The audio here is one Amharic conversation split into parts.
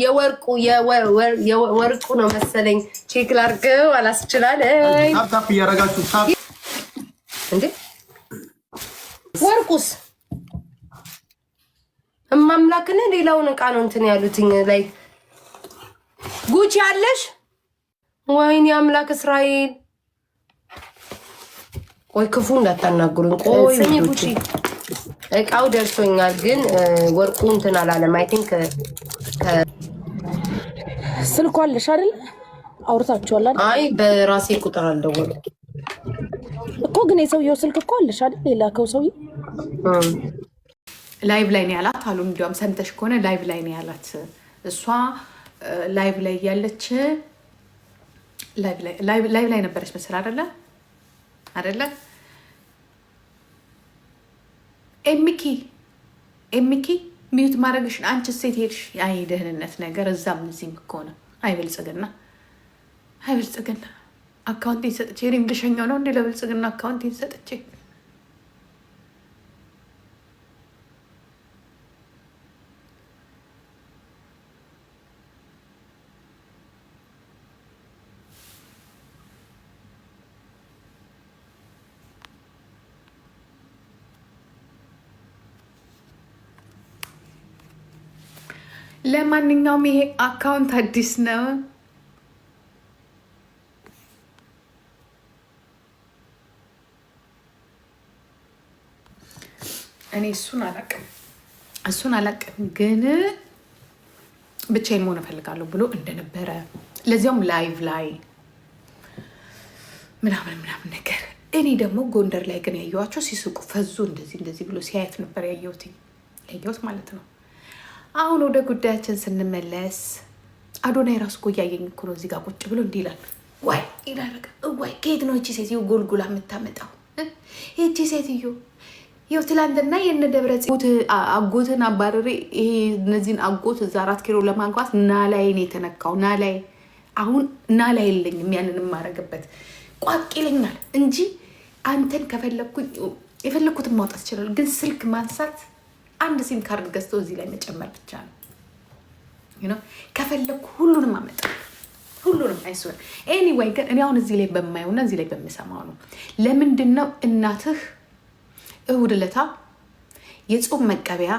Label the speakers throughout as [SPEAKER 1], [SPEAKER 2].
[SPEAKER 1] የወርቁ ነው መሰለኝ ቼክ ላድርገው አላስችላለኝ
[SPEAKER 2] ታፕ እያረጋችሁ ታፕ
[SPEAKER 1] እንዴ ወርቁስ እማምላክነ ሌላውን ዕቃ ነው እንትን ያሉትኝ ላይ ጉቺ አለሽ ወይኔ አምላክ እስራኤል ቆይ ክፉ እንዳታናግሩኝ ቆይ ጉቺ እቃው ደርሶኛል ግን ወርቁ እንትን አላለም አይ ቲንክ
[SPEAKER 3] ስልኩ አለሽ አይደል አውርታችኋል አይደል
[SPEAKER 1] አይ በራሴ ቁጥር አልደወልኩም
[SPEAKER 3] እኮ ግን የሰውየው ስልክ እኮ አለሽ አይደል ሌላከው ሰውዬ
[SPEAKER 4] ላይቭ ላይ ነው ያላት አሉ እንዲያውም ሰምተሽ ከሆነ ላይቭ ላይ ነው ያላት እሷ ላይቭ ላይ ያለች ላይቭ ላይ ነበረች መሰል አይደለ ኤሚኪ ሚዩት ማድረግሽን አንቺ ሴት ሄድሽ አይ ደህንነት ነገር እዛም እዚህም እኮ ነው አይበልጽግና አካውንቴን ሰጥቼ እኔም ልሸኘው ነው እንዴ ለብልጽግና አካውንቴን ሰጥቼ ለማንኛውም ይሄ አካውንት አዲስ ነው እኔ እሱን አላቅም ግን ብቻዬን መሆን እፈልጋለሁ ብሎ እንደነበረ ለዚያውም ላይቭ ላይ ምናምን ነገር እኔ ደግሞ ጎንደር ላይ ግን ያየኋቸው ሲስቁ ፈዙ እንደዚህ ብሎ ሲያየት ነበር ያየሁት ማለት ነው አሁን ወደ ጉዳያችን ስንመለስ አዶናይ ራሱ እኮ እያየኝ እኮ ነው እዚህ ጋር ቁጭ ብሎ እንዲህ ይላል ዋይ ይላል ዋይ ከየት ነው እቺ ሴትዮ ጎልጉላ የምታመጣው እቺ ሴትዮ ይኸው ትላንትና የነደብረ ጽዮት አጎትን አባረሬ ይሄ እነዚህን አጎት እዛ 4 ኪሎ ለማግባት ናላይ ነው የተነካው አሁን ናላይ የለኝም ያንን የማረግበት ቋቅ ይለኛል እንጂ አንተን ከፈለኩኝ የፈለኩትን ማውጣት ይችላል ግን ስልክ ማንሳት አንድ ሲም ካርድ ገዝቶ እዚህ ላይ መጨመር ብቻ ነው ከፈለኩ ሁሉንም አመጣ ሁሉንም አይሶር ኤኒዌይ ግን እኔ አሁን እዚህ ላይ በማየውና እዚህ ላይ በመሰማው ነው ለምንድነው እናትህ እሁድ ለታ የጾም መቀበያ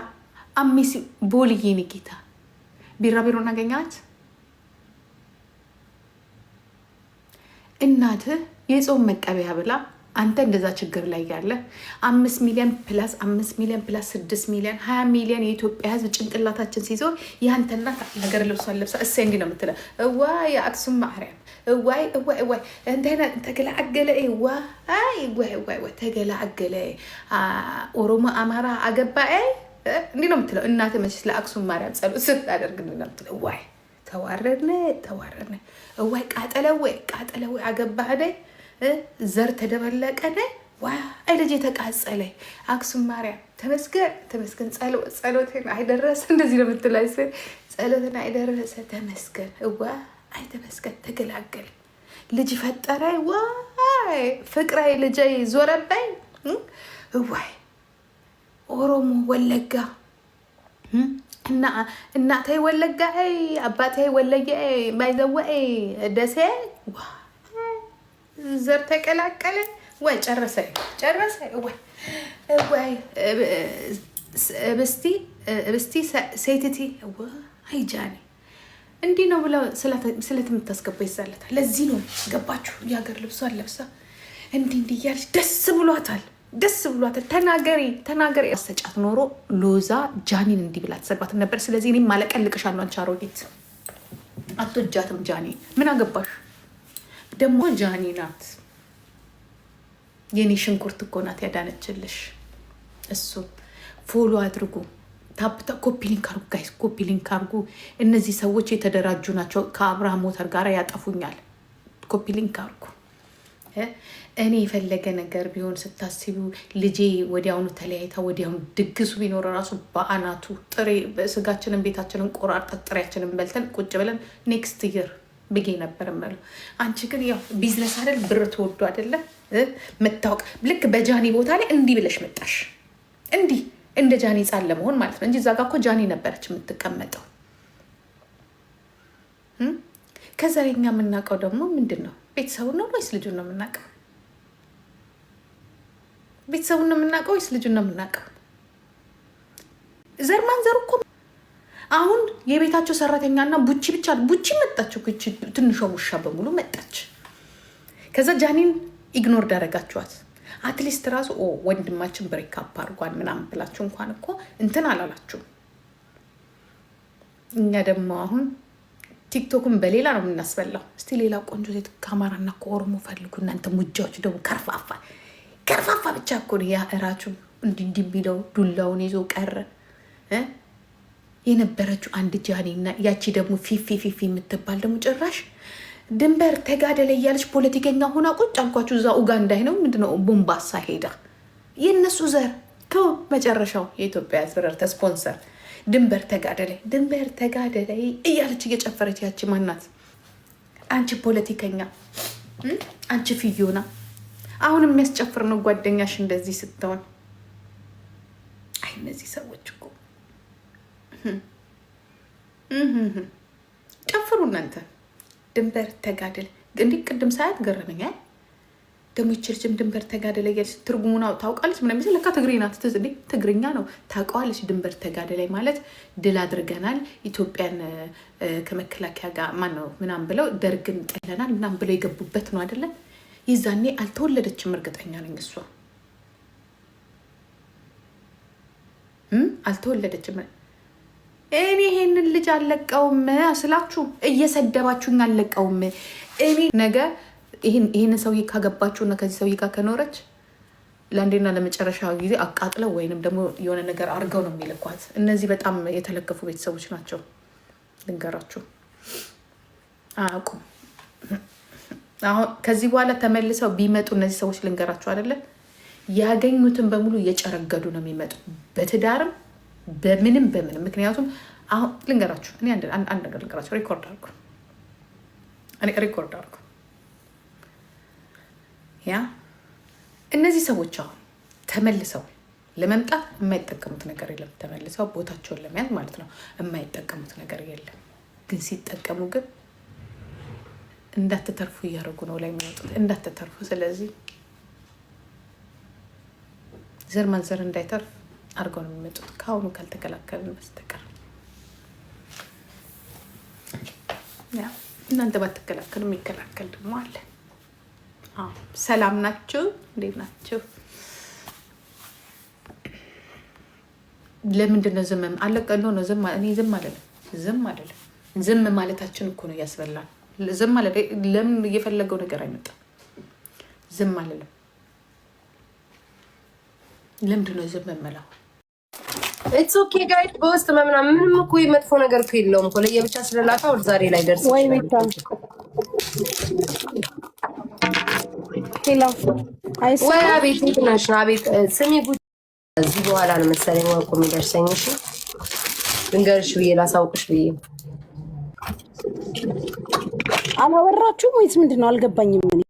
[SPEAKER 4] አሚስ ቦልዬ ንቂታ ቢራቢሮ እናገኛት እናትህ የጾም መቀበያ ብላ አንተ እንደዛ ችግር ላይ ያለ 5 ሚሊዮን ፕላስ 6 ሚሊዮን 20 ሚሊዮን የኢትዮጵያ ሕዝብ ጭንቅላታችን ሲዞር ያንተ እናት ነገር ልብሷን ለብሳ እሰይ እንዲህ ነው የምትለው እዋይ የአክሱም ማርያም እዋይ እንተና ተገላገለ እዋይ ተገላገለ ኦሮሞ አማራ አገባ እንዲህ ነው የምትለው እናት መቼስ ለአክሱም ማርያም ጸሎት ስታደርግ ነው የምትለው እዋይ ተዋረድነ እዋይ ቃጠለው አገባህ ዘር ተደበለቀነ ዋይ ልጅ የተቃጸለ አክሱም ማርያም ተመስገን ጸሎትን አይደረሰ እንደዚህ ነው የምትለው ጸሎትን አይደረሰ ተመስገን ዋይ ተመስገን ተገላገለ ልጅ ፈጠረ ዋይ ፍቅራይ ልጅ ዞረባይ ዋይ ኦሮሞ ወለጋ እና እናቴ ወለጋ አባቴ ወለየ ባይዘወይ ደሴ ዘር ተቀላቀለ ወይ ጨረሰ ወይ ብስቲ ሴትቲ ወይ ጃኒ እንዲህ ነው ብለው ስለተምታስገባ ይዛለታል ለዚህ ነው ገባችሁ የሀገር ልብሷን ለብሳ እንዲህ እያለች ደስ ብሏታል ተናገሪ አሰጫት ኖሮ ሎዛ ጃኒን እንዲህ ብላ ተሰድባት ነበር ስለዚህ እኔም ማለቀልቅሻለሁ አንቺ አሮጊት አትወጃትም ጃኒ ምን አገባሽ ደግሞ ጃኒ ናት የኔ ሽንኩርት እኮ ናት ያዳነችልሽ እሱ ፎሎ አድርጉ ታፕታ ኮፒ ሊንክ አድርጉ እነዚህ ሰዎች የተደራጁ ናቸው ከአብርሃም ሞተር ጋር ያጠፉኛል ኮፒ ሊንክ አድርጉ እኔ የፈለገ ነገር ቢሆን ስታስቡ ልጄ ወዲያውኑ ተለያይታ ወዲያውኑ ድግሱ ቢኖር ራሱ በአናቱ ጥሬ ስጋችንን ቤታችንን ቆራርጠን ጥሬያችንን በልተን ቁጭ ብለን ኔክስት ይር ብጌ ነበር ማለት አንቺ ግን ያው ቢዝነስ አይደል ብር ተወዶ አይደለ መታወቅ ልክ በጃኒ ቦታ ላይ እንዲህ ብለሽ መጣሽ እንዲህ እንደ ጃኒ ጻል ለመሆን ማለት ነው እንጂ እዛ ጋር እኮ ጃኒ ነበረች የምትቀመጠው ከዛ እኛ የምናውቀው ደግሞ ምንድን ነው? ቤተሰቡን ነው ወይስ ልጁን ነው የምናውቀው? ቤተሰቡን ነው የምናውቀው ወይስ ልጁን ነው የምናውቀው? ዘር ማንዘሩ እኮ አሁን የቤታቸው ሰራተኛና ቡቺ ብቻ ቡቺ መጣችሁ። ትንሿ ውሻ በሙሉ መጣች። ከዛ ጃኒን ኢግኖር ዳረጋችኋት። አትሊስት ራሱ ወንድማችን ብሬክአፕ አድርጓል ምናምን ብላችሁ እንኳን እኮ እንትን አላላችሁ። እኛ ደግሞ አሁን ቲክቶክን በሌላ ነው የምናስበላው። እስቲ ሌላ ቆንጆ ሴት ከአማራና ከኦሮሞ ፈልጉ እናንተ ሙጃዎች። ደግሞ ከርፋፋ ብቻ እኮ ያ እራችሁ እንዲህ ቢለው ዱላውን ይዞ ቀረ የነበረችው አንድ ጃኒና ያቺ ደግሞ ፊፊ የምትባል ደግሞ ጭራሽ ድንበር ተጋደለ እያለች ፖለቲከኛ ሆና ቁጭ አልኳችሁ። እዛ ኡጋንዳ ነው ምንድነው ቦምባሳ ሄዳ የእነሱ ዘር መጨረሻው የኢትዮጵያ ዝብረር ተስፖንሰር ድንበር ተጋደለ እያለች እየጨፈረች ያቺ ማናት? አንቺ ፖለቲከኛ፣ አንቺ ፊዮና አሁን የሚያስጨፍር ነው ጓደኛሽ እንደዚህ ስትሆን። አይ እነዚህ ሰዎች እኮ ጨፍሩ እናንተ። ድንበር ተጋደለ እንዲህ ቅድም ሳያት ገረመኛል። ደግሞ ይችልችም ድንበር ተጋደለ እያለች ትርጉሙን ታውቃለች። ምን ለካ ትግሬ ናት። ትግርኛ ነው ታውቀዋለች። ድንበር ተጋደለ ማለት ድል አድርገናል ኢትዮጵያን ከመከላከያ ጋር ማነው ምናምን ብለው ደርግን ጥለናል ምናምን ብለው የገቡበት ነው አይደለ? ይዛኔ አልተወለደችም እርግጠኛ ነኝ እሷ አልተወለደችም። እኔ ይሄንን ልጅ አልለቀውም ስላችሁ እየሰደባችሁኝ አልለቀውም። እኔ ነገ ይሄንን ሰውዬ ካገባችሁ እና ከዚህ ሰውዬ ጋር ከኖረች ለአንዴና ለመጨረሻ ጊዜ አቃጥለው ወይንም ደግሞ የሆነ ነገር አድርገው ነው የሚልኳት። እነዚህ በጣም የተለከፉ ቤተሰቦች ናቸው። ልንገራችሁ አያውቁም። አሁን ከዚህ በኋላ ተመልሰው ቢመጡ እነዚህ ሰዎች ልንገራችሁ አይደለም ያገኙትን በሙሉ እየጨረገዱ ነው የሚመጡ በትዳርም በምንም። ምክንያቱም አሁን ልንገራችሁ እኔ አንድ ነገር ልንገራችሁ። ሪኮርድ አድርጉ። ያ እነዚህ ሰዎች አሁን ተመልሰው ለመምጣት የማይጠቀሙት ነገር የለም። ተመልሰው ቦታቸውን ለመያዝ ማለት ነው የማይጠቀሙት ነገር የለም። ግን ሲጠቀሙ ግን እንዳትተርፉ እያደረጉ ነው ላይ የሚወጡት እንዳትተርፉ። ስለዚህ ዘር ማንዘር እንዳይተርፍ አድርገው ነው የሚመጡት ከአሁኑ ካልተከላከልን በስተቀር። እናንተ ባትከላከሉ የሚከላከል ደግሞ አለ። ሰላም ናችሁ? እንዴት ናችሁ? ለምንድን ነው ዝም አለቀ ነው? እኔ ዝም አይደለም። ዝም ማለታችን እኮ ነው ያስበላል። ዝም ማለት ለምን እየፈለገው ነገር አይመጣም? ዝም አለለም። ለምንድን ነው ዝም የምለው?
[SPEAKER 1] ኢትስ ኦኬ ጋይስ። በውስጥ ምንም እኮ መጥፎ ነገር እኮ የለውም እኮ ለየብቻ ስለላታው ዛሬ ላይ ደርስ
[SPEAKER 3] ወይ ቤታ ሄሎ
[SPEAKER 1] ወይ አቤት እንትናሽ አቤት ስሚ ጉድ እዚህ በኋላ ነው መሰለኝ ወርቁ የሚደርሰኝ። እሺ ልንገርሽ ብዬ ላሳውቅሽ ብዬ
[SPEAKER 3] አላወራችሁም ወይስ ምንድን ነው? አልገባኝም። ምን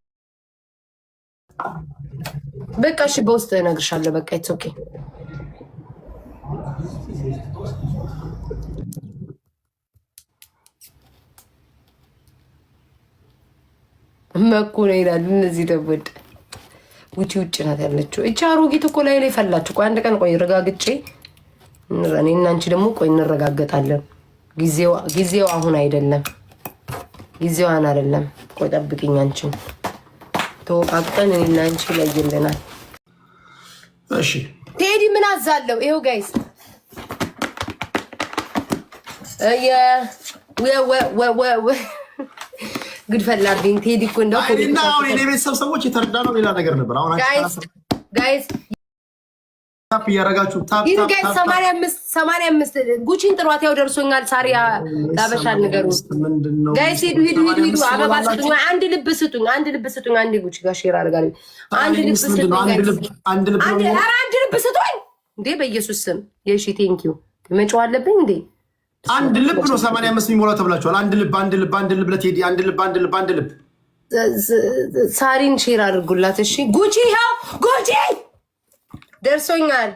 [SPEAKER 1] በቃ እሺ በውስጥ እነግርሻለሁ። በቃ ኢትስ ኦኬ መኩ ነው ይላሉ እነዚህ ደወድ ውጪ ናት ያለችው። እቺ አሮጊት እኮ ላይ ፈላችሁ። ቆይ አንድ ቀን ቆይ ረጋግጬ እኔና አንቺ ደግሞ ቆይ እንረጋገጣለን። ጊዜው አሁን አይደለም። ጊዜዋን አይደለም። ቆይ ጠብቂኝ። አንቺን ተወቃቅተን እኔና አንቺ ይለይልናል።
[SPEAKER 2] እሺ
[SPEAKER 1] ቴዲ ምን አዛለው? ይሄው ጋይስ ጉድ ፈላብኝ። ቴዲ እኮ እንደው
[SPEAKER 2] እና አሁን የኔ ቤተሰብ ሰዎች የተረዳ ነው ሌላ ነገር ነበር። አሁን
[SPEAKER 1] ጋይስ
[SPEAKER 2] ታፕ እያደረጋችሁ ታፕ
[SPEAKER 1] 85 ጉቺን ጥሯት። ያው ደርሶኛል። ሳሪያ ላበሻ ነገሩ ጋይስ ሂዱ አበባ ስጡኝ። አንድ ልብ ስጡኝ። አንድ ጉቺ ጋር ሼር አድርጋለሁ። አንድ ልብ ስጡኝ። አንድ ልብ ስጡኝ እንዴ! በኢየሱስ ስም የሺ ቴንኪው መጫው አለብኝ እንዴ!
[SPEAKER 2] አንድ ልብ ነው 85 የሚሞላው ተብላችኋል። አንድ ልብ ለቴዲ አንድ ልብ
[SPEAKER 1] ሳሪን ሼር አድርጉላት። እሺ ጉቺ ያው ጉቺ ደርሶኛል።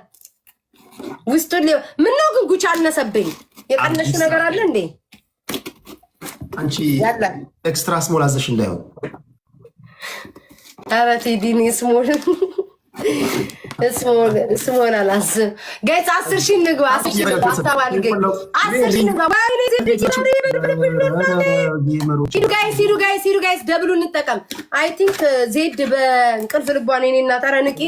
[SPEAKER 1] ውስጡ ምን ነው ግን ጉቺ አነሰብኝ። የቀነሽው ነገር አለ እንዴ?
[SPEAKER 2] አንቺ ኤክስትራ ስሞል አዘሽ እንዳይሆን።
[SPEAKER 1] ኧረ ቴዲ ስሞል ስሞል አላስብም። ጋይስ 10,000 እንግባ። 10,000 እንግባ። አታባልገኝ። 10,000 እንግባ። ሂዱ ጋይስ ደብሉ እንጠቀም። አይ ቲንክ ዜድ በእንቅልፍ ልቧን የኔ እናት። ኧረ ንቂ።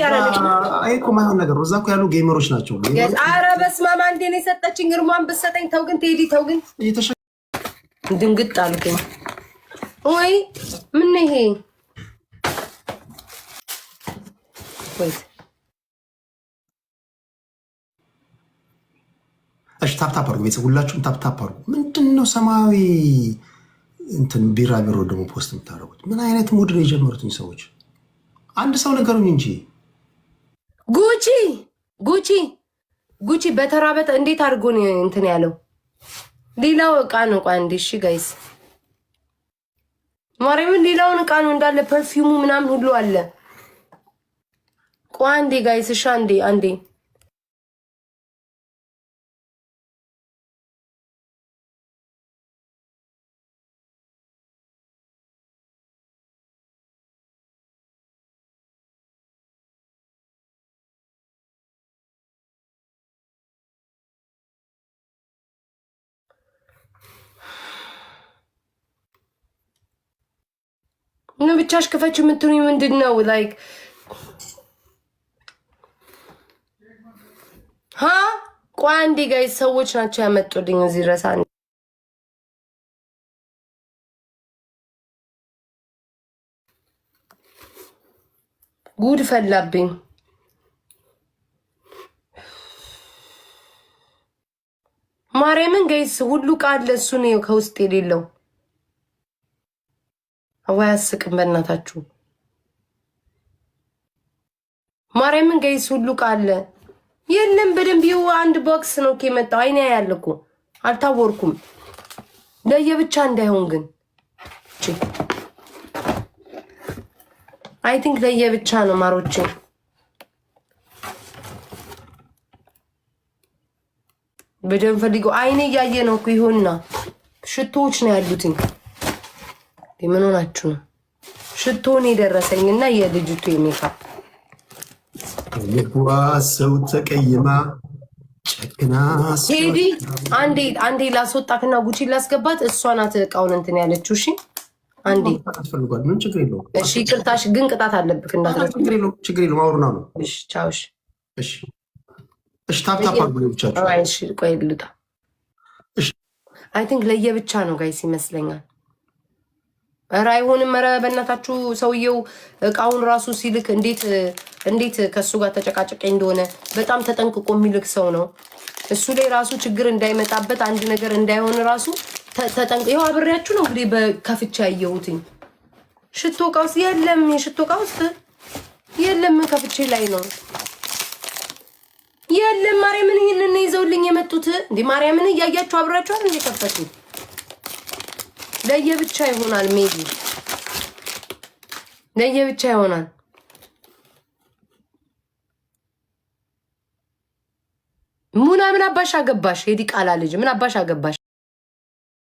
[SPEAKER 2] አይ እኮ ማይሆን ነገር ነው። እዛ እኮ ያሉ ጌመሮች ናቸው።
[SPEAKER 1] ኧረ በስመ አብ አንዴ ነው የሰጠችኝ። ግርሟን ብትሰጠኝ። ተው ግን ቴዲ ተው ግን። ድንግጥ አልኩኝ። ወይ ምን ይሄ
[SPEAKER 2] እሺ ታፕታፕ አድርጉ ቤተሰብ፣ ሁላችሁም ታፕታፕ አድርጉ። ምንድን ነው ሰማያዊ እንትን ቢራቢሮ ደግሞ ፖስት የምታደርጉት? ምን አይነት ሙድ ነው የጀመሩትኝ ሰዎች? አንድ ሰው ነገሩኝ እንጂ ጉቺ በተራበተ እንዴት አድርጎ ነው እንትን ያለው? ሌላው እቃ ነው። ቆይ አንዴ እሺ ጋይስ ማርያምን ሌላውን እቃ ነው እንዳለ ፐርፊውሙ ምናምን ሁሉ አለ። ቆይ አንዴ ጋይስ እሺ አንዴ ምን ብቻሽ ክፈች የምትሉኝ ምንድን ነው? ላይክ ቆይ አንዴ ጋይስ ሰዎች ናቸው ያመጡልኝ እዚህ ድረስ። ጉድ ፈላብኝ። ማርያምን ጋይስ ሁሉ ቃል እሱ ነው ከውስጥ የሌለው። አዋይ አስቅም በእናታችሁ ማርያምን ጋይስ ሁሉ ቃል የለም። በደንብ ይው አንድ ቦክስ ነው ከመጣው አይኔ ያለኩ አልታወርኩም። ለየብቻ እንዳይሆን ግን አይ ቲንክ ለየብቻ ነው ማሮቼ። በደንብ ፈልጎ አይኔ እያየ ነው እኮ ይሆንና ሽቶዎች ነው ያሉትኝ። ምን ሆናችሁ ነው? ሽቶን የደረሰኝና የልጅቱ የሜካፕ ልቧ ሰው ተቀይማ ጨክና
[SPEAKER 1] ቴዲ አንዴ ላስወጣትና ጉቺ ላስገባት። እሷ ናት እቃውን እንትን ያለችው። እሺ አንዴ
[SPEAKER 2] አስፈልጓል። ምን ችግር የለውም።
[SPEAKER 1] እሺ ቅርታሽ ግን ቅጣት አለብክ እንዳትረሳ።
[SPEAKER 2] ችግር የለውም። አውሩና ነው።
[SPEAKER 1] እሺ ቻው።
[SPEAKER 2] እሺ ታፕታፕ አድርጉ ብቻችሁ።
[SPEAKER 1] አይ እሺ ቆይ ልውጣ። እሺ አይ ቲንክ ለየብቻ ነው ጋይስ ይመስለኛል። ኧረ አይሆንም። ኧረ በእናታችሁ ሰውየው እቃውን ራሱ ሲልክ እንዴት ከእሱ ጋር ተጨቃጨቀ እንደሆነ በጣም ተጠንቅቆ የሚልክ ሰው ነው። እሱ ላይ ራሱ ችግር እንዳይመጣበት አንድ ነገር እንዳይሆን ራሱ ይኸው አብሬያችሁ ነው እንግዲህ በከፍቻ ያየሁትኝ። ሽቶ እቃ ውስጥ የለም፣ የሽቶ እቃ ውስጥ የለም። ከፍቼ ላይ ነው የለም። ማርያምን ይህንን ይዘውልኝ የመጡት እንዴ! ማርያምን እያያችሁ አብራችኋል እንዴ? ከፈቱ ለየብቻ ይሆናል። ሜቢ ለየብቻ ይሆናል። ሙና ምን አባሽ አገባሽ? ሄዲ ቃላ ልጅ ምን አባሽ አገባሽ?